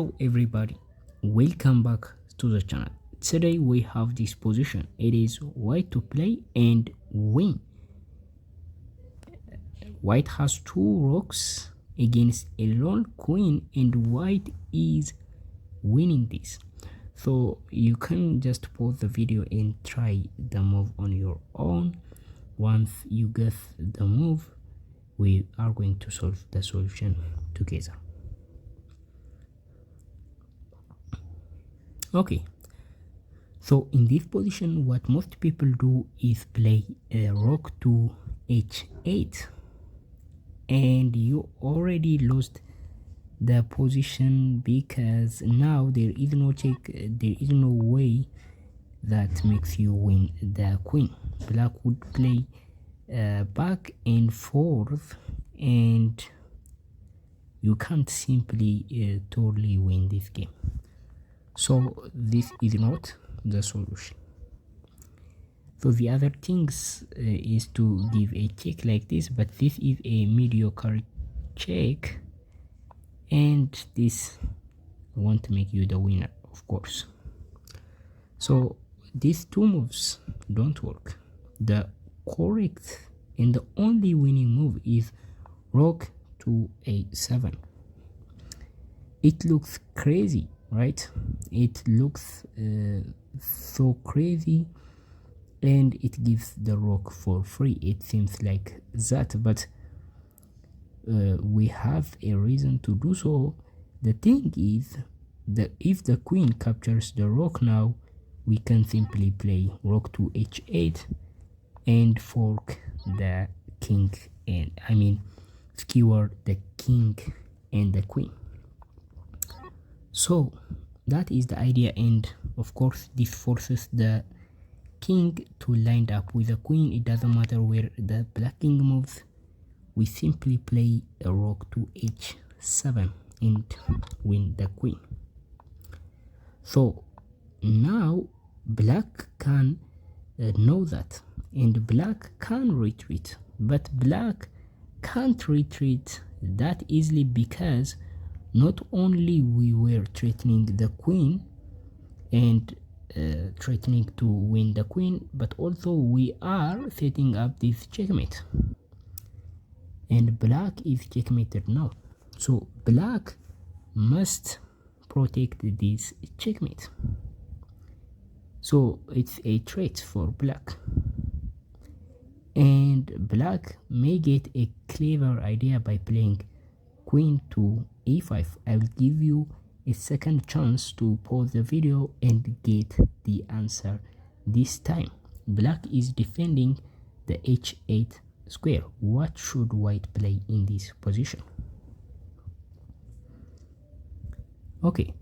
Hello everybody, welcome back to the channel. Today we have this position. It is white to play and win. White has two rocks against a lone queen and white is winning this. So you can just pause the video and try the move on your own. Once you get the move, we are going to solve the solution together. Okay, so in this position what most people do is play rook to h8, and you already lost the position because now there is no check, there is no way that makes you win the queen. Black would play back and forth, and you can't simply totally win this game. So this is not the solution. So the other things is to give a check like this, but this is a mediocre check, and this won't make you the winner, of course. So these two moves don't work. The correct and the only winning move is rook to a7. It looks crazy, right? It looks so crazy, and it gives the rook for free. It seems like that, but we have a reason to do so. The thing is that if the queen captures the rook now, we can simply play rook to h8 and fork the king, and skewer the king and the queen. So that is the idea, and of course this forces the king to line up with the queen. It doesn't matter where the black king moves, we simply play a rook to h7 and win the queen. So now black can know that, and black can retreat, but black can't retreat that easily because not only we were threatening the queen and threatening to win the queen, but also we are setting up this checkmate, and black is checkmated now. So black must protect this checkmate. So it's a threat for black, and black may get a clever idea by playing queen to e5. I will give you a second chance to pause the video and get the answer. This time black is defending the h8 square. What should white play in this position? Okay,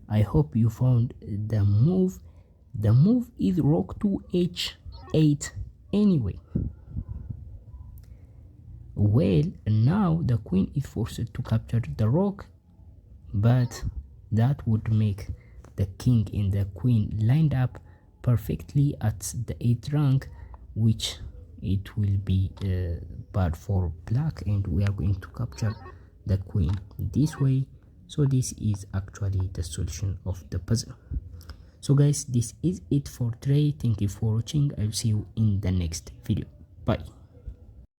I hope you found the move. The move is rook to h8 anyway. Well, now the queen is forced to capture the rook, but that would make the king and the queen lined up perfectly at the 8th rank, which it will be bad for black, and we are going to capture the queen this way. So this is actually the solution of the puzzle. So guys, this is it for today. Thank you for watching. I'll see you in the next video. Bye.